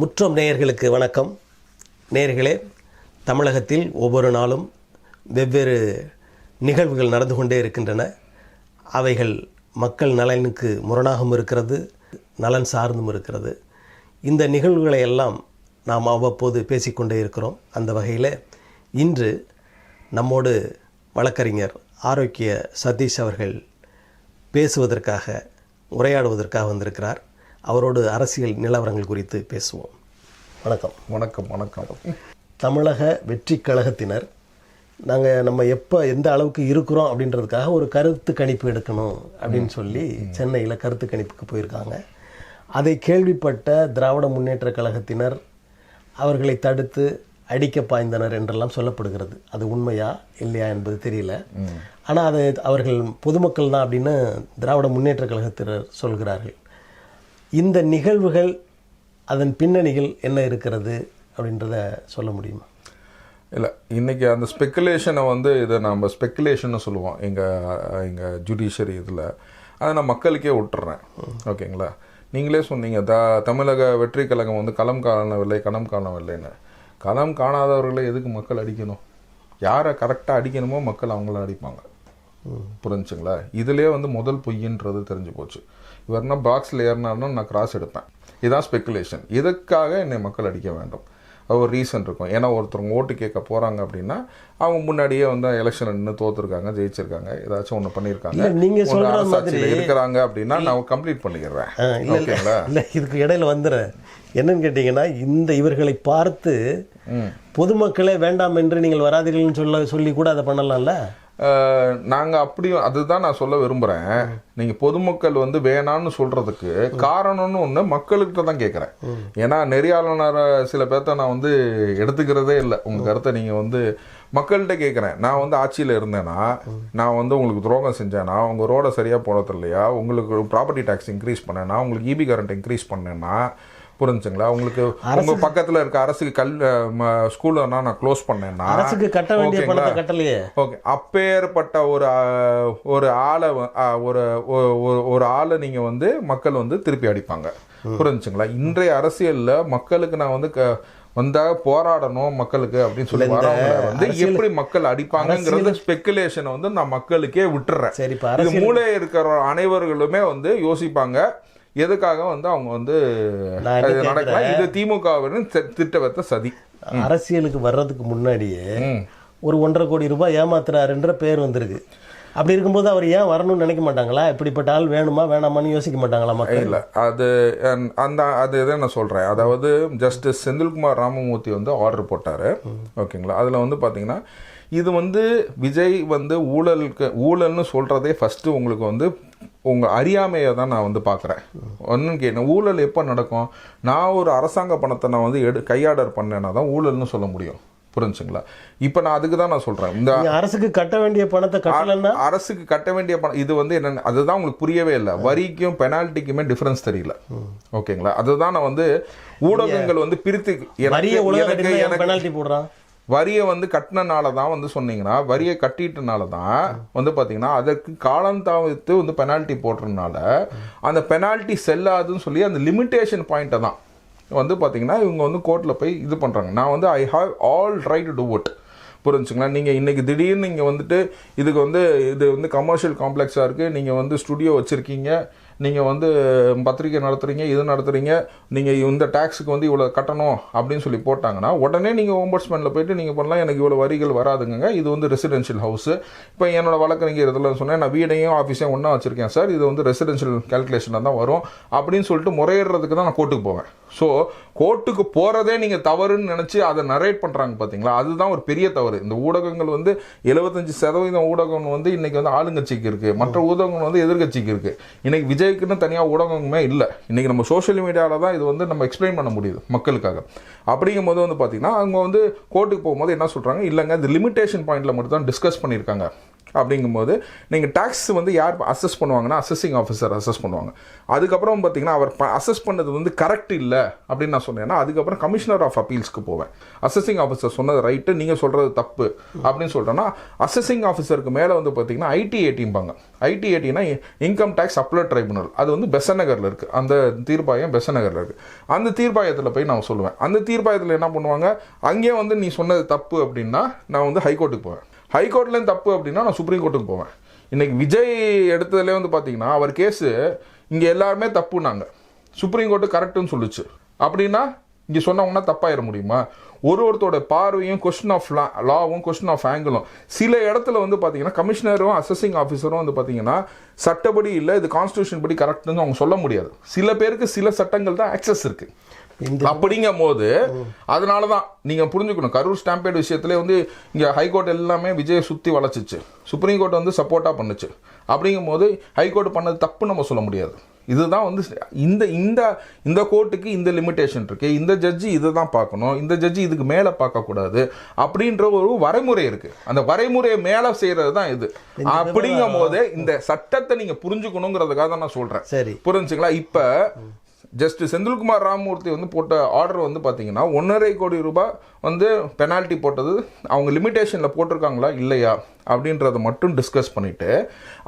முற்றம் நேயர்களுக்கு வணக்கம். நேயர்களே, தமிழகத்தில் ஒவ்வொரு நாளும் வெவ்வேறு நிகழ்வுகள் நடந்து கொண்டே இருக்கின்றன. அவைகள் மக்கள் நலனுக்கு முரணாகவும் இருக்கிறது, நலன் சார்ந்தும் இருக்கிறது. இந்த நிகழ்வுகளை எல்லாம் நாம் அவ்வப்போது பேசிக்கொண்டே இருக்கிறோம். அந்த வகையில் இன்று நம்மோடு வழக்கறிஞர் ஆரோக்கிய சதீஷ் அவர்கள் பேசுவதற்காக, உரையாடுவதற்காக வந்திருக்கிறார். அவரோடு அரசியல் நிலவரங்கள் குறித்து பேசுவோம். வணக்கம். வணக்கம். வணக்கம். தமிழக வெற்றி கழகத்தினர் நம்ம எப்போ எந்த அளவுக்கு இருக்கிறோம் அப்படின்றதுக்காக ஒரு கருத்து கணிப்பு எடுக்கணும் அப்படின்னு சொல்லி சென்னையில் கருத்து கணிப்புக்கு போயிருக்காங்க. அதை கேள்விப்பட்ட திராவிட முன்னேற்ற கழகத்தினர் அவர்களை தடுத்து அடிக்க பாய்ந்தனர் என்றெல்லாம் சொல்லப்படுகிறது. அது உண்மையா இல்லையா என்பது தெரியல. ஆனால் அது அவர்கள் பொதுமக்கள் தான் அப்படின்னு திராவிட முன்னேற்ற கழகத்தினர் சொல்கிறார்கள். இந்த நிகழ்வுகள், அதன் பின்னணிகள் என்ன இருக்கிறது அப்படின்றத சொல்ல முடியுமா? இல்லை, இன்றைக்கி அந்த ஸ்பெக்குலேஷனை இதை நம்ம ஸ்பெக்குலேஷன்னு சொல்லுவோம் எங்கள் ஜுடிஷியரி இதில். அதை நான் மக்களுக்கே விட்டுறேன். ஓகேங்களா? நீங்களே சொன்னீங்க, தமிழக வெற்றி கழகம் களம் காணவில்லை, கணம் காணவில்லைன்னு. களம் காணாதவர்களை எதுக்கு மக்கள் அடிக்கணும்? யாரை கரெக்டாக அடிக்கணுமோ மக்கள் அவங்கள அடிப்பாங்க. புரிஞ்சுங்களா? இதுலேயே முதல் பொய்யின்றது தெரிஞ்சு போச்சு. இவர்னா பாக்ஸில் ஏறினார்னா நான் கிராஸ் எடுப்பேன். இதுதான் ஸ்பெக்குலேஷன். இதுக்காக என்னை மக்கள் அடிக்க வேண்டும். அது ஒரு ரீசன் இருக்கும். ஏன்னா ஒருத்தவங்க ஓட்டு கேட்க போகிறாங்க அப்படின்னா அவங்க முன்னாடியே எலெக்ஷன் நின்று தோற்றுருக்காங்க, ஜெயிச்சிருக்காங்க, ஏதாச்சும் ஒன்று பண்ணியிருக்காங்க, நீங்கள் அரசாட்சியில் இருக்கிறாங்க அப்படின்னா நான் கம்ப்ளீட் பண்ணிக்கிறேன். ஓகேங்களா? இல்லை, இதுக்கு இடையில என்னன்னு கேட்டிங்கன்னா, இவர்களை பார்த்து பொதுமக்களே வேண்டாம் என்று நீங்கள் வராதீர்கள்னு சொல்லி கூட அதை பண்ணலாம்ல. நாங்கள் அப்படியும் அதுதான் நான் சொல்ல விரும்புகிறேன். நீங்கள் பொதுமக்கள் வேணான்னு சொல்கிறதுக்கு காரணம்னு ஒன்று மக்கள்கிட்ட தான் கேட்குறேன். ஏன்னா நெறியாளர் சில பேர்த்த நான் எடுத்துக்கிறதே இல்லை. உங்கள் கருத்தை நீங்கள் மக்கள்கிட்ட கேட்குறேன். நான் ஆட்சியில் இருந்தேன்னா, நான் உங்களுக்கு துரோகம் செஞ்சேன்னா, உங்கள் ரோடை சரியாக போடுறது இல்லையா, உங்களுக்கு ப்ராப்பர்ட்டி டேக்ஸ் இன்க்ரீஸ் பண்ணேன்னா, உங்களுக்கு இபி கரண்ட் இன்க்ரீஸ் பண்ணேன்னா, புரிஞ்சுங்களா, உங்களுக்கு உங்கள் பக்கத்தில் இருக்க அரசுக்கு ஸ்கூல்னா நான் க்ளோஸ் பண்ணேன்னா, அரசுக்கு கட்ட வேண்டிய பணத்தை கட்டலையே. ஓகே, அப்பேற்பட்ட ஒரு ஆளை ஒரு ஆளை நீங்கள் மக்கள் திருப்பி அடிப்பாங்க. புரிஞ்சுங்களா? இன்றைய அரசியலில் மக்களுக்கு நான் வந்தாக போராடணும் மக்களுக்கு அப்படின்னு சொல்லி வரவங்களை எப்படி மக்கள் அடிப்பாங்கிறது ஸ்பெக்குலேஷனை நான் மக்களுக்கே விட்டுறேன். இது மூளை இருக்கிற அனைவர்களுமே யோசிப்பாங்க. எதுக்காக அவங்க நடக்கலாம். இது திமுகவின் திட்டவட்ட சதி. அரசியலுக்கு வர்றதுக்கு முன்னாடியே ஒரு 1.5 கோடி ரூபாய் ஏமாத்துறாருன்ற பேர் வந்திருக்கு. அப்படி இருக்கும்போது அவர் ஏன் வரணும்னு நினைக்க மாட்டாங்களா? இப்படிப்பட்ட ஆள் வேணுமா வேணாமான்னு யோசிக்க மாட்டாங்களா மக்கள்? இல்லை, அது இதை நான் சொல்கிறேன். அதாவது ஜஸ்டிஸ் செந்தில்குமார் ராமமூர்த்தி ஆர்டர் போட்டார். ஓகேங்களா? அதில் பார்த்தீங்கன்னா இது விஜய் ஊழல்னு சொல்கிறதே ஃபஸ்ட்டு உங்களுக்கு உங்கள் அறியாமையை தான் நான் பார்க்குறேன். ஒன்றுன்னு கேட்டேன், ஊழல் எப்போ நடக்கும்? நான் ஒரு அரசாங்க பணத்தை நான் கையாடர் பண்ணேன்னா தான் ஊழல்னு சொல்ல முடியும். புரிஞ்சுங்களா? இப்போ நான் அதுக்கு தான் நான் சொல்கிறேன். இந்த அரசுக்கு கட்ட வேண்டிய பணத்தை கட்டலன்னா, அரசுக்கு கட்ட வேண்டிய பணம் இது என்னென்ன அதுதான் உங்களுக்கு புரியவே இல்லை. வரிக்கும் பெனால்ட்டிக்குமே டிஃபரன்ஸ் தெரியல. ஓகேங்களா? அதுதான் நான் ஊடகங்கள் பிரித்து பெனால்ட்டி போடுறான். வரியை கட்டினால தான் சொன்னீங்கன்னா, வரியை கட்டிட்டனால தான் பார்த்தீங்கன்னா அதற்கு காலந்தாமதித்து பெனால்ட்டி போடுறதுனால அந்த பெனால்ட்டி செல்லாதுன்னு சொல்லி அந்த லிமிட்டேஷன் பாயிண்ட்டை தான் பார்த்தீங்கன்னா இவங்க கோர்ட்டில் போய் இது பண்ணுறாங்க. நான் I have all right to do it. புரிஞ்சுங்களா? நீங்கள் இன்றைக்கி திடீர்னு நீங்கள் இதுக்கு இது கமர்ஷியல் காம்ப்ளெக்ஸாக இருக்குது, நீங்கள் ஸ்டுடியோ வச்சுருக்கீங்க, நீங்கள் பத்திரிக்கை நடத்துகிறீங்க, இது நடத்துகிறீங்க, நீங்கள் இந்த டேக்ஸுக்கு இவ்வளோ கட்டணும் அப்படின்னு சொல்லி போட்டாங்கன்னா உடனே நீங்கள் ஓம்பட்ஸ்மேனில் போய்ட்டு நீங்கள் பண்ணலாம், எனக்கு இவ்வளோ வரிகள் வராதுங்க, இது ரெசிடென்ஷியல் ஹவுஸு. இப்போ என்னோடய வழக்கறிஞர் இதெல்லாம் சொன்னேன், நான் வீடையும் ஆஃபீஸையும் ஒன்றா வச்சுருக்கேன் சார், இது ரெசிடென்ஷியல் கேல்குலேஷனாக தான் வரும் அப்படின்னு சொல்லிட்டு முறையிடுறதுக்கு தான் நான் கோர்ட்டுக்கு போவேன். ஸோ கோர்ட்டுக்கு போகிறதே நீங்கள் தவறுன்னு நினச்சி அதை நரேட் பண்ணுறாங்க பார்த்தீங்களா? அதுதான் ஒரு பெரிய தவறு. இந்த ஊடகங்கள் 75% ஊடகம் இன்றைக்கி ஆளுங்கட்சிக்கு இருக்குது, மற்ற ஊடகங்கள் எதிர்கட்சிக்கு இருக்குது. இன்றைக்கி விஜய்க்குன்னு தனியாக ஊடகமே இல்லை. இன்றைக்கி நம்ம சோஷியல் மீடியாவில் தான் இது நம்ம எக்ஸ்பிளைன் பண்ண முடியுது மக்களுக்காக. அப்படிங்கும்போது பார்த்தீங்கன்னா அவங்க கோர்ட்டுக்கு போகும்போது என்ன சொல்கிறாங்க, இல்லைங்க இது லிமிட்டேஷன் பாயிண்டில் மட்டும் தான் டிஸ்கஸ் பண்ணியிருக்காங்க, அப்படிங்கும்போது நீங்கள் டேக்ஸ் வந்து யார் அசஸ் பண்ணுவாங்கன்னா அசஸிங் ஆஃபீஸர் அசஸ் பண்ணுவாங்க. அதுக்கப்புறம் பார்த்தீங்கன்னா அவர் அசஸ் பண்ணது வந்து கரெக்ட் இல்லை அப்படின்னு நான் சொன்னேன்னா அதுக்கப்புறம் கமிஷனர் ஆஃப் அப்பீல்ஸ்க்கு போவேன். அசஸிங் ஆஃபீஸர் சொன்னது ரைட்டு, நீங்கள் சொல்கிறது தப்பு அப்படின்னு சொல்கிறேன்னா அசஸிங் ஆஃபீஸருக்கு மேலே வந்து பார்த்தீங்கன்னா ITATம்பாங்க. ITATனா இன்கம் டேக்ஸ் அப்பீலேட் ட்ரைபுனல். அது வந்து பெசநகரில் இருக்குது. அந்த தீர்ப்பாயம் பெசநகரில் இருக்குது. அந்த தீர்ப்பாயத்தில் போய் நான் சொல்லுவேன். அந்த தீர்ப்பாயத்தில் என்ன பண்ணுவாங்க, அங்கேயே வந்து நீ சொன்னது தப்பு அப்படின்னா நான் வந்து ஹைகோர்ட்டுக்கு போவேன். ஹைகோர்ட்லேயும் தப்பு அப்படின்னா நான் சுப்ரீம் கோர்ட்டுக்கு போவேன். இன்றைக்கி விஜய் எடுத்ததுலேயே வந்து பார்த்தீங்கன்னா அவர் கேஸு இங்கே எல்லாருமே தப்புனாங்க, சுப்ரீம் கோர்ட்டு கரெக்டுன்னு சொல்லிச்சு. அப்படின்னா இங்கே சொன்னவங்கன்னா தப்பாயிட முடியுமா? ஒருத்தரோட பார்வையும் கொஸ்டின் ஆஃப் லாவும் கொஸ்டின் ஆஃப் ஆங்கிளும் சில இடத்துல வந்து பார்த்தீங்கன்னா கமிஷனரும் அசஸிங் ஆஃபீஸரும் வந்து பார்த்தீங்கன்னா சட்டப்படி இல்லை இது கான்ஸ்டியூஷன் படி கரெக்டுன்னு அவங்க சொல்ல முடியாது. சில பேருக்கு சில சட்டங்கள் தான் ஆக்சஸ் இருக்குது. அப்படிங்கும் போது அதனால தான் நீங்கள் புரிஞ்சுக்கணும், கரூர் ஸ்டாம்பேட் விஷயத்துல வந்து இங்கே ஹைகோர்ட் எல்லாமே விஜயை சுற்றி வளைச்சிச்சு, சுப்ரீம் கோர்ட் வந்து சப்போர்ட்டாக பண்ணுச்சு. அப்படிங்கும் போது ஹைகோர்ட் பண்ணது தப்பு நம்ம சொல்ல முடியாது. இதுதான் வந்து இந்த இந்த இந்த கோர்ட்டுக்கு இந்த லிமிட்டேஷன் இருக்கு, இந்த ஜட்ஜி இதை தான் பார்க்கணும், இந்த ஜட்ஜி இதுக்கு மேலே பார்க்கக்கூடாது அப்படின்ற ஒரு வரைமுறை இருக்கு. அந்த வரைமுறையை மேலே செய்யறது தான் இது. அப்படிங்கும் போது இந்த சட்டத்தை நீங்க புரிஞ்சுக்கணுங்கிறதுக்காக தான் நான் சொல்றேன். சரி, புரிஞ்சுங்களா? இப்ப ஜஸ்டிஸ் செந்தில்குமார் ராமமூர்த்தி வந்து போட்ட ஆர்டர் வந்து பார்த்தீங்கன்னா 1.5 கோடி ரூபாய் வந்து பெனால்ட்டி போட்டது அவங்க லிமிட்டேஷனில் போட்டிருக்காங்களா இல்லையா அப்படின்றத மட்டும் டிஸ்கஸ் பண்ணிவிட்டு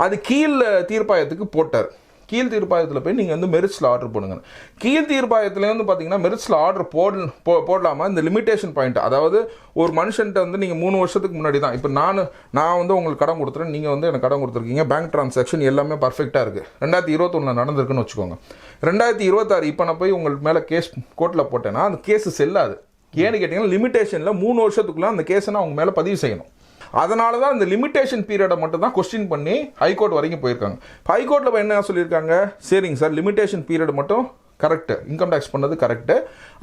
அது கீழே தீர்ப்பாயத்துக்கு போட்டார். கீழ் தீர்ப்பாயத்தில் போய் நீங்கள் வந்து மெரிட்ஸில் ஆர்டர் போடுங்க. கீழ் தீர்ப்பாயத்தில் வந்து பார்த்தீங்கன்னா மெரிட்ஸில் ஆர்டர் போடலாமா இந்த லிமிட்டேஷன் பாயிண்ட், அதாவது ஒரு மனுஷன்ட்ட வந்து நீங்கள் 3 வருஷத்துக்கு முன்னாடி தான், இப்போ நான் வந்து உங்களுக்கு கடன் கொடுத்துறேன், நீங்கள் வந்து எனக்கு கடன் கொடுத்துருக்கீங்க, பேங்க் டிரான்சாக்ஷன் எல்லாமே பர்ஃபெக்டாக இருக்குது, 2021 நடந்திருக்குன்னு வச்சுக்கோங்க. 2026 இப்போ நான் போய் உங்களுக்கு மேலே கேஸ் கோர்ட்டில் போட்டேன்னா அந்த கேஸு செல்லாது. ஏன்னு கேட்டிங்கன்னா லிமிட்டேஷனில் 3 வருஷத்துக்குள்ளே அந்த கேஸை நான் அவங்க மேலே பதிவு செய்யணும். அதனால தான் இந்த லிமிட்டேஷன் பீரியடை மட்டும் தான் கொஸ்டின் பண்ணி ஹைகோர்ட் வரைக்கும் போயிருக்காங்க. ஹைகோர்ட்டில் என்ன சொல்லியிருக்காங்க, சரிங்க சார் லிமிட்டேஷன் பீரியட் மட்டும் கரெக்டு, இன்கம் டேக்ஸ் பண்ணது கரெக்டு,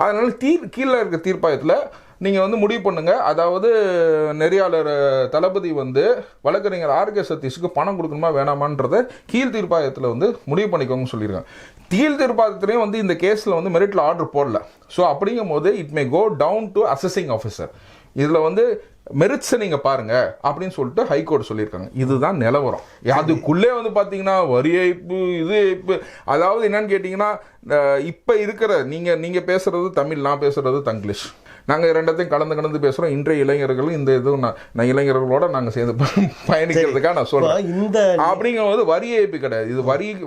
அதனால கீழே இருக்க தீர்ப்பாயத்தில் நீங்கள் வந்து முடிவு பண்ணுங்கள், அதாவது நெறியாளர் தளபதி வந்து வழக்கறிஞர் RK சதீஷுக்கு பணம் கொடுக்கணுமா வேணாமான்றதை கீழ் தீர்ப்பாயத்தில் வந்து முடிவு பண்ணிக்கோங்க சொல்லியிருக்காங்க. கீழ் தீர்ப்பாயத்திலையும் வந்து இந்த கேஸில் வந்து மெரிட்டில் ஆர்டர் போடல. ஸோ அப்படிங்கும் போது it may go down to assessing officer. இதில் வந்து மெரிட்ஸை நீங்கள் பாருங்க அப்படின்னு சொல்லிட்டு ஹைகோர்ட் சொல்லியிருக்காங்க. இதுதான் நிலவரம். அதுக்குள்ளே வந்து பார்த்தீங்கன்னா வரி ஏய்ப்பு இது ஏய்ப்பு, அதாவது என்னன்னு கேட்டிங்கன்னா இப்போ இருக்கிற நீங்கள் பேசுறது தமிழ், நான் பேசுறது தங்கிலீஷ், நாங்கள் ரெண்டத்தையும் கலந்து பேசுகிறோம். இன்றைய இளைஞர்களும் இந்த இதுவும் நான் இளைஞர்களோட நாங்கள் சேர்ந்து பயணிக்கிறதுக்காக நான் சொல்கிறேன். இந்த அப்படிங்கும்போது வரி ஏய்ப்பு கிடையாது, இது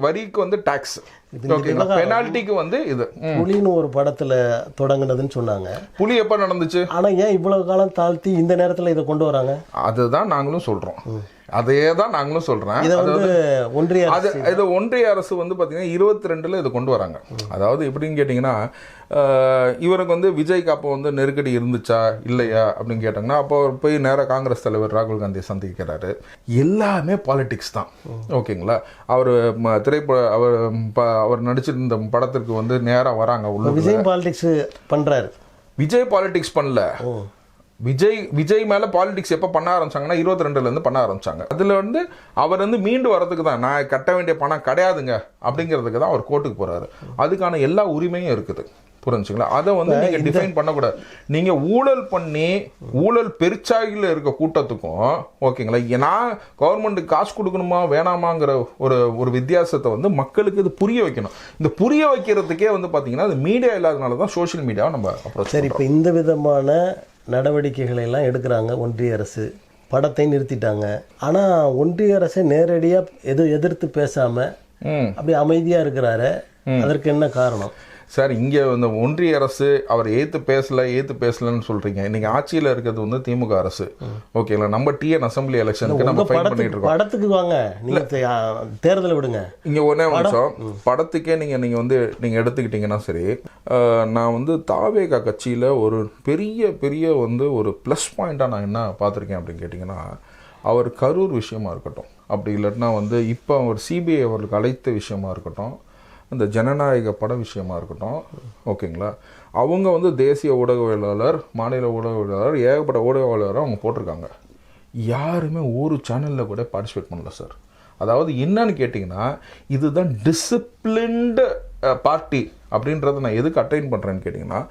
வரிக்கு வந்து டாக்ஸ், பெனால்ட்டிக்கு வந்து இது. புலின்னு ஒரு படத்துல தொடங்குனதுன்னு சொன்னாங்க. புலி எப்ப நடந்துச்சு, ஆனா ஏன் இவ்வளவு காலம் தாழ்த்தி இந்த நேரத்துல இதை கொண்டு வராங்க? அதுதான் நாங்களும் சொல்றோம், அதே தான் நாங்களும் சொல்றேன். ஒன்றிய அரசு வந்து பாத்தீங்கன்னா 22 இதை கொண்டு வராங்க. அதாவது எப்படின்னு கேட்டீங்கன்னா இவருக்கு வந்து விஜய்க்கு அப்போ வந்து நெருக்கடி இருந்துச்சா இல்லையா அப்படின்னு கேட்டாங்கன்னா அப்போ போய் நேராக காங்கிரஸ் தலைவர் ராகுல் காந்தியை சந்திக்கிறாரு. எல்லாமே பாலிடிக்ஸ் தான். ஓகேங்களா? அவர் அவர் நடிச்சிருந்த படத்திற்கு வந்து நேராக வராங்க உள்ள. விஜய் பாலிடிக்ஸ் பண்றாரு. விஜய் பாலிடிக்ஸ் பண்ணல. விஜய் மேல பாலிடிக்ஸ் எப்ப பண்ண ஆரம்பிச்சாங்கன்னா 22 பண்ண ஆரம்பிச்சாங்க. அதுல வந்து அவர் வந்து மீண்டு வரதுக்கு தான், நான் கட்ட வேண்டிய பணம் கிடையாதுங்க அப்படிங்கிறதுக்கு தான் அவர் கோர்ட்டுக்கு போறாரு. அதுக்கான எல்லா உரிமையும் இருக்குது. புரிஞ்சுங்களா? அதை வந்து நீங்க டிஃபைன் பண்ணக்கூடாது. நீங்க ஊழல் பண்ணி ஊழல் பெருச்சாகில இருக்க கூட்டத்துக்கும் ஓகேங்களா, நான் கவர்மெண்ட்டுக்கு காசு கொடுக்கணுமா வேணாமாங்கிற ஒரு வித்தியாசத்தை வந்து மக்களுக்கு இது புரிய வைக்கணும். இந்த புரிய வைக்கிறதுக்கே வந்து பாத்தீங்கன்னா அது மீடியா இல்லாதனால தான் சோஷியல் மீடியாவை நம்ம அப்ரோச். சரி, இப்போ இந்த விதமான நடவடிக்கைகளை எல்லாம் எடுக்கிறாங்க ஒன்றிய அரசு, படத்தை நிறுத்திட்டாங்க. ஆனால் ஒன்றிய அரசை நேரடியாக எதிர்த்து பேசாமல் அப்படி அமைதியாக இருக்கிறாரு. அதற்கு என்ன காரணம் சார்? இங்கே இந்த ஒன்றிய அரசு அவர் ஏற்று பேசலன்னு சொல்கிறீங்க. இன்றைக்கி ஆட்சியில் இருக்கிறது வந்து திமுக அரசு. ஓகேங்களா? நம்ம TN அசம்பிளி எலெக்ஷனுக்கு நம்ம ஃபைட் பண்ணிட்டு இருக்கோம். படத்துக்கு வாங்க, நீங்கள் தேர்தலை விடுங்க. இங்கே ஒன்றே நிமிஷம், படத்துக்கே நீங்கள் எடுத்துக்கிட்டீங்கன்னா சரி, நான் வந்து தாவேகா கட்சியில் ஒரு பெரிய வந்து ஒரு ப்ளஸ் பாயிண்ட்டாக நான் என்ன பார்த்துருக்கேன் அப்படின்னு கேட்டிங்கன்னா, அவர் கரூர் விஷயமா இருக்கட்டும், அப்படி இல்லைன்னா வந்து இப்போ அவர் CBI அவர்களுக்கு அழைத்த விஷயமா இருக்கட்டும், இந்த ஜனநாயக பட விஷயமா இருக்கட்டும், ஓகேங்களா, அவங்க வந்து தேசிய ஊடகவியலாளர், மாநில ஊடகவியலாளர், ஏகப்பட்ட ஊடகவியலாளர் அவங்க போட்டிருக்காங்க. யாருமே ஒரு சேனலில் கூட பார்ட்டிசிபேட் பண்ணல சார். அதாவது என்னன்னு கேட்டிங்கன்னா, இதுதான் டிசிப்ளின்டு பார்ட்டி அப்படின்றத நான் எதுக்கு அட்டைன் பண்ணுறேன்னு கேட்டிங்கன்னா,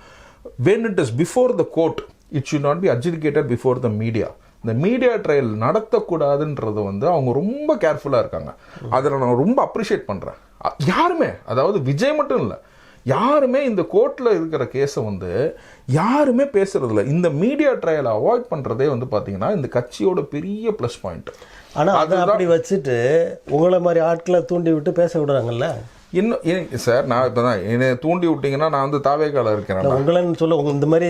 when it is before the court, it should not be adjudicated before the media. இந்த மீடியா ட்ரையல் நடத்தக்கூடாதுன்றது வந்து அவங்க ரொம்ப கேர்ஃபுல்லாக இருக்காங்க. அதில் நான் ரொம்ப அப்ரிஷியேட் பண்ணுறேன். யாருமே, அதாவது விஜய் மட்டும் இல்லை, யாருமே இந்த கோர்ட்டில் இருக்கிற கேஸை வந்து யாருமே பேசுறதில்ல. இந்த மீடியா ட்ரையலை அவாய்ட் பண்ணுறதே வந்து பார்த்தீங்கன்னா இந்த கட்சியோட பெரிய ப்ளஸ் பாயிண்ட். ஆனால் அதை அப்படி வச்சுட்டு உங்களை மாதிரி ஆட்களை தூண்டி விட்டு பேச விடுறாங்கல்ல. இன்னும் சார், நான் இப்போ தான் என்னை தூண்டி விட்டீங்கன்னா நான் வந்து தாவேக்கால இருக்கிறேன். உங்களன்னு சொல்ல இந்த மாதிரி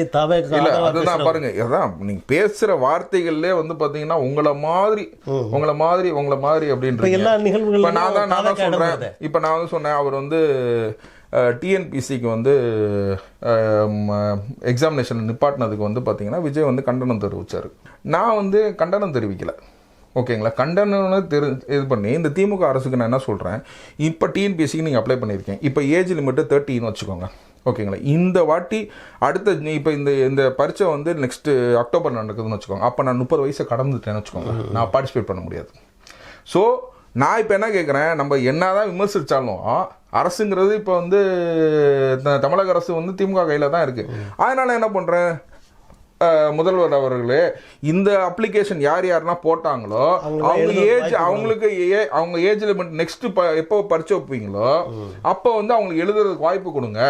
இல்லை, அதுதான் பாருங்க, அதான் நீங்கள் பேசுகிற வார்த்தைகள்லே வந்து பார்த்தீங்கன்னா உங்களை மாதிரி அப்படின்ற எல்லா நிகழ்வுகளும் இப்போ நான் தான் சொல்கிறேன். இப்போ நான் வந்து சொன்னேன், அவர் வந்து டிஎன்பிசிக்கு வந்து எக்ஸாமினேஷன் நிப்பாட்டினதுக்கு வந்து பார்த்தீங்கன்னா விஜய் வந்து கண்டனம் தெரிவித்தார். நான் வந்து கண்டனம் தெரிவிக்கலை. ஓகேங்களா, கண்டனம்னு இது பண்ணி இந்த திமுக அரசுக்கு நான் என்ன சொல்கிறேன், இப்போ டிஎன்பிஎஸ்சிக்கு நீங்கள் அப்ளை பண்ணியிருக்கேன், இப்போ ஏஜ் லிமிட்டு 30 வச்சுக்கோங்க. ஓகேங்களா, இந்த வாட்டி அடுத்த இப்போ இந்த பரீட்சை வந்து நெக்ஸ்ட்டு அக்டோபர் நடக்குதுன்னு வச்சுக்கோங்க. அப்போ நான் 30 வயசை கடந்துட்டேன்னு வச்சுக்கோங்க, நான் பார்ட்டிசிபேட் பண்ண முடியாது. ஸோ நான் இப்போ என்ன கேட்குறேன், நம்ம என்ன தான் விமர்சித்தாலும் அரசுங்கிறது இப்போ வந்து தமிழக அரசு வந்து திமுக கையில் தான் இருக்குது. அதனால் என்ன பண்ணுறேன், முதல்வர் அவர்களே, இந்த அப்ளிகேஷன் யாருன்னா போட்டாங்களோ அவங்க ஏஜ் லிமிட் நெக்ஸ்ட் எப்போ பரிச்சை வைப்பீங்களோ அப்போ வந்து அவங்களுக்கு எழுதுறதுக்கு வாய்ப்பு கொடுங்க.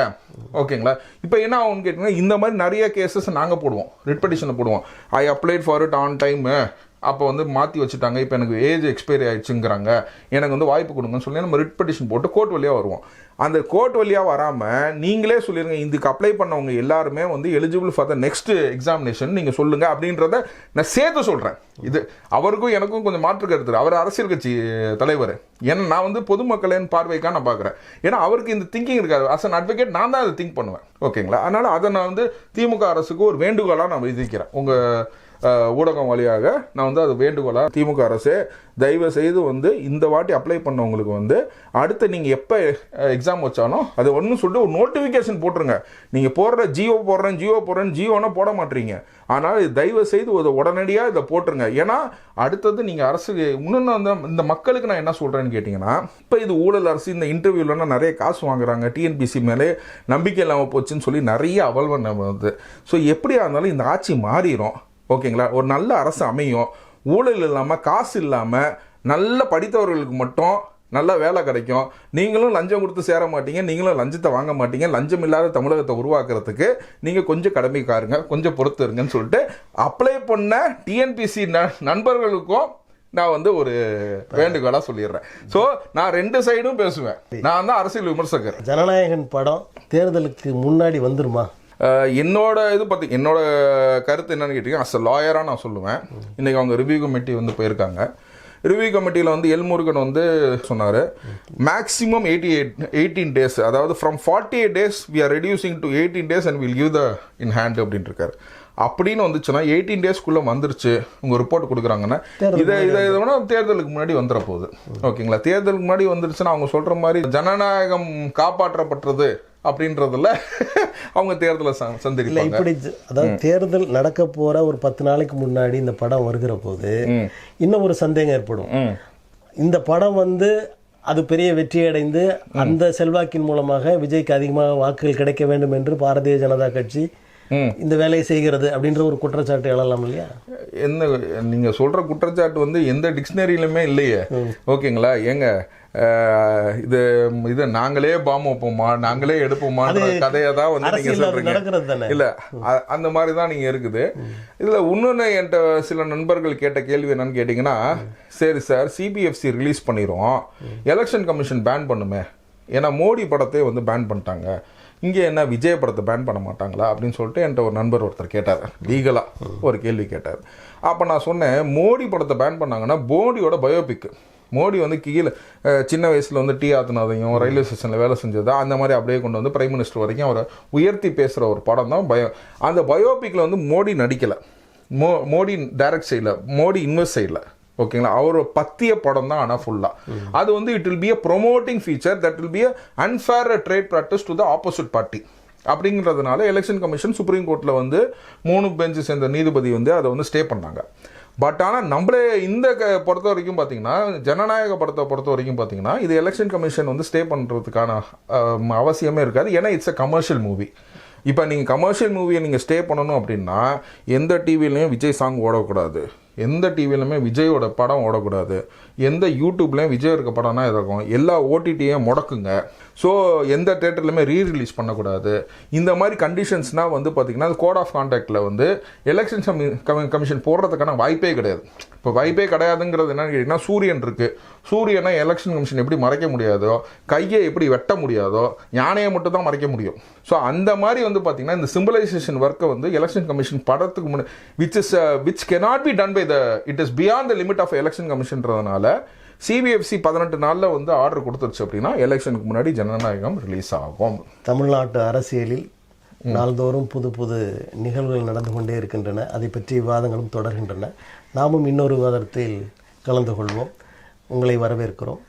ஓகேங்களா, இப்போ என்ன ஆகும்னு கேட்டீங்கன்னா, இந்த மாதிரி நிறைய கேசஸ் நாங்கள் போடுவோம், ரிட் பெட்டிஷனில் போடுவோம். ஐ applied for it on time, அப்போ வந்து மாற்றி வச்சுட்டாங்க, இப்போ எனக்கு ஏஜ் எக்ஸ்பைரி ஆயிடுச்சுங்கிறாங்க, எனக்கு வந்து வாய்ப்பு கொடுங்கன்னு சொல்லி நம்ம ரிட் பெட்டிஷன் போட்டு கோர்ட் வழியாக வருவோம். அந்த கோர்ட் வழியாக வராமல் நீங்களே சொல்லிடுங்க, இதுக்கு அப்ளை பண்ணவங்க எல்லாருமே வந்து eligible for the next examination நீங்கள் சொல்லுங்கள் அப்படின்றத நான் சேர்த்து சொல்கிறேன். இது அவருக்கும் எனக்கும் கொஞ்சம் மாற்று கருத்து. அவர் அரசியல் கட்சி தலைவர், ஏன்னா நான் வந்து பொதுமக்களின் பார்வைக்காக நான் பார்க்குறேன். ஏன்னா அவருக்கு இந்த திங்கிங் இருக்காது. அஸ் அன் அட்வொகேட் நான் தான் அதை திங்க் பண்ணுவேன். ஓகேங்களா, அதனால் அதை நான் வந்து திமுக அரசுக்கு ஒரு வேண்டுகோளாக நான் விதிக்கிறேன். உங்கள் ஊடகம் வழியாக நான் வந்து அது வேண்டுகோளாக, திமுக அரசு தயவு செய்து வந்து இந்த வாட்டி அப்ளை பண்ணவங்களுக்கு வந்து அடுத்து நீங்கள் எப்போ எக்ஸாம் வச்சாலும் அதை ஒன்று சொல்லிட்டு ஒரு நோட்டிஃபிகேஷன் போட்டுருங்க. நீங்கள் போடுற ஜியோனா போட மாட்டீங்க. ஆனால் தயவு செய்து அதை உடனடியாக இதை போட்டுருங்க. ஏன்னா அடுத்தது நீங்கள் அரசு இன்னொன்று வந்து இந்த மக்களுக்கு நான் என்ன சொல்கிறேன்னு கேட்டிங்கன்னா, இப்போ இது ஊழல் அரசு, இந்த இன்டர்வியூலாம் நிறைய காசு வாங்குறாங்க, டிஎன்பிசி மேலே நம்பிக்கை இல்லாமல் போச்சுன்னு சொல்லி நிறைய அவல்வன் வந்து. ஸோ எப்படியா இருந்தாலும் இந்த ஆட்சி மாறிடும். ஓகேங்களா, ஒரு நல்ல அரசு அமையும், ஊழல் இல்லாமல் காசு இல்லாமல் நல்ல படித்தவர்களுக்கு மட்டும் நல்ல வேலை கிடைக்கும். நீங்களும் லஞ்சம் கொடுத்து சேர மாட்டீங்க, நீங்களும் லஞ்சத்தை வாங்க மாட்டீங்க. லஞ்சம் இல்லாத தமிழகத்தை உருவாக்குறதுக்கு நீங்கள் கொஞ்சம் கடமைக்காருங்க, கொஞ்சம் பொறுத்து இருங்கன்னு சொல்லிட்டு அப்ளை பண்ண டிஎன்பிசி நண்பர்களுக்கும் நான் வந்து ஒரு வேண்டுகோளாக சொல்லிடுறேன். ஸோ நான் ரெண்டு சைடும் பேசுவேன். நான் தான் அரசியல் விமர்சகர். ஜனநாயகன் படம் தேர்தலுக்கு முன்னாடி வந்துருமா? என்னோட என்னோட கருத்து என்னன்னு கேட்டீங்கன்னா, அஸ் அ லாயராக நான் சொல்லுவேன். இன்றைக்கி அவங்க ரிவ்யூ கமிட்டி வந்து போயிருக்காங்க. ரிவ்யூ கமிட்டியில் வந்து எல்முருகன் வந்து சொன்னார், மேக்ஸிமம் 18 days, அதாவது from 48 days we are reducing to 18 days and we'll give the in hand அப்படின்னு இருக்காரு. அப்படின்னு வந்துச்சுன்னா 18 daysக்குள்ளே வந்துருச்சு உங்கள் ரிப்போர்ட் கொடுக்குறாங்கன்னா இதை வேணா தேர்தலுக்கு முன்னாடி வந்துட போகுது. ஓகேங்களா, தேர்தலுக்கு முன்னாடி வந்துருச்சுன்னா அவங்க சொல்கிற மாதிரி ஜனநாயகம் காப்பாற்றப்பட்டது அப்படின்றதுல அவங்க தேர்தலை சந்திக்கலாம். இப்படி அதாவது தேர்தல் நடக்க போற ஒரு 10 நாளைக்கு முன்னாடி இந்த படம் வருகிற போது இன்னும் ஒரு சந்தேகம் ஏற்படும். இந்த படம் வந்து அது பெரிய வெற்றி அடைந்து அந்த செல்வாக்கின் மூலமாக விஜய்க்கு அதிகமாக வாக்குகள் கிடைக்க வேண்டும் என்று பாரதிய ஜனதா கட்சி இந்த வேலையை செய்கிறது அப்படின்ற ஒரு குற்றச்சாட்டு எழலாம் இல்லையா? என்ன நீங்க சொல்ற குற்றச்சாட்டு வந்து எந்த டிக்ஷனரியிலுமே இல்லையே. ஓகேங்களா, ஏங்க இது நாங்களே பாம்பு வைப்போமா, நாங்களே எடுப்போமான்ற கதையை தான் வந்து நீங்க சொல்றீங்க. இல்ல அந்த மாதிரி தான் நீங்க இருக்குது. இதுல இன்னொன்னு என்கிட்ட சில நண்பர்கள் கேட்ட கேள்வி என்னன்னு கேட்டீங்கன்னா, சரி சார் சிபிஎஃப்சி ரிலீஸ் பண்ணிரும், எலெக்ஷன் கமிஷன் பேன் பண்ணுமே, ஏன்னா மோடி படத்தை வந்து பேன் பண்ணிட்டாங்க, இங்கே என்ன விஜய் படத்தை பேன் பண்ண மாட்டாங்களா அப்படின்னு சொல்லிட்டு என்கிட்ட ஒரு நண்பர் ஒருத்தர் கேட்டார், லீகலாக ஒரு கேள்வி கேட்டார். அப்போ நான் சொன்னேன், மோடி படத்தை பேன் பண்ணாங்கன்னா மோடியோட பயோபிக், மோடி வந்து கீழே சின்ன வயசில் வந்து டீ ஆத்துனதையும் ரயில்வே ஸ்டேஷனில் வேலை செஞ்சதா அந்த மாதிரி அப்படியே கொண்டு வந்து பிரைம் மினிஸ்டர் வரைக்கும் அவரை உயர்த்தி பேசுகிற ஒரு படம் தான் அந்த பயோபிக்கில் வந்து மோடி நடிக்கலை, மோடி டைரக்ட் சைடில், மோடி இன்வெஸ்ட் சைடில். ஓகேங்களா, அவர் பத்திய படம் தான். ஆனால் ஃபுல்லாக அது வந்து it will be a promoting feature that will be a unfair trade practice to the opposite party அப்படிங்கிறதுனால எலெக்ஷன் கமிஷன் சுப்ரீம் கோர்ட்டில் வந்து 3 பெஞ்சு சேர்ந்த நீதிபதி வந்து அதை வந்து ஸ்டே பண்ணாங்க. பட் ஆனால் நம்மளே இந்த பொறுத்த வரைக்கும் பார்த்தீங்கன்னா, ஜனநாயக படத்தை பொறுத்த வரைக்கும் பார்த்தீங்கன்னா, இது எலெக்ஷன் கமிஷன் வந்து ஸ்டே பண்ணுறதுக்கான அவசியமே இருக்காது. ஏன்னா இட்ஸ் அ கமர்ஷியல் மூவி. இப்போ நீங்கள் கமர்ஷியல் மூவியை நீங்கள் ஸ்டே பண்ணணும் அப்படின்னா எந்த டிவிலையும் விஜய் சாங் ஓடக்கூடாது, எந்த டிவிலையுமே விஜயோட படம் ஓடக்கூடாது, எந்த யூடியூப்லேயும் விஜய் இருக்க படம்னா இருக்கும், எல்லா ஓடிடியும் முடக்குங்க. ஸோ எந்த தேட்டர்லையுமே ரீரிலீஸ் பண்ணக்கூடாது. இந்த மாதிரி கண்டிஷன்ஸ்னால் வந்து பார்த்திங்கன்னா கோட் ஆஃப் கான்டாக்டில் வந்து எலெக்ஷன் கமிஷன் போடுறதுக்கான வாய்ப்பே கிடையாது. இப்போ வாய்ப்பே கிடையாதுங்கிறது என்னன்னு கேட்டிங்கன்னா, சூரியன் இருக்குது, சூரியனை எலெக்ஷன் கமிஷன் எப்படி மறைக்க முடியாதோ, கையை எப்படி வெட்ட முடியாதோ, யானையை மட்டும் தான் மறைக்க முடியும். ஸோ அந்த மாதிரி வந்து பார்த்திங்கன்னா இந்த சிம்பிளைசேஷன் ஒர்க்கை வந்து எலெக்ஷன் கமிஷன் படத்துக்கு முன்னாடி which cannot be done by the it is beyond the limit of election கமிஷன்றதுனால சிபிஎஃப்சி 18 நாளில் வந்து ஆர்டர் கொடுத்துருச்சு அப்படின்னா எலெக்ஷனுக்கு முன்னாடி ஜனநாயகம் ரிலீஸ் ஆகும். தமிழ்நாட்டு அரசியலில் நாள்தோறும் புது புது நிகழ்வுகள் நடந்து கொண்டே இருக்கின்றன. அதை பற்றி விவாதங்களும் தொடர்கின்றன. நாமும் இன்னொரு விவாதத்தில் கலந்து கொள்வோம். உங்களை வரவேற்கிறோம்.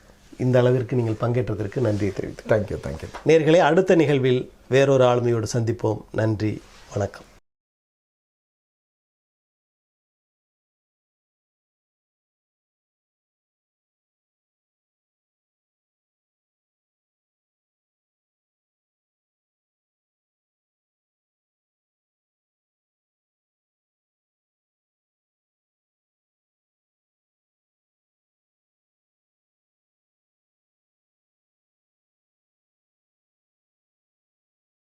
இந்த அளவிற்கு நீங்கள் பங்கேற்றதற்கு நன்றியை தெரிவித்து தேங்க்யூ. நேயர்களே, அடுத்த நிகழ்வில் வேறொரு ஆளுமையோடு சந்திப்போம். நன்றி, வணக்கம்.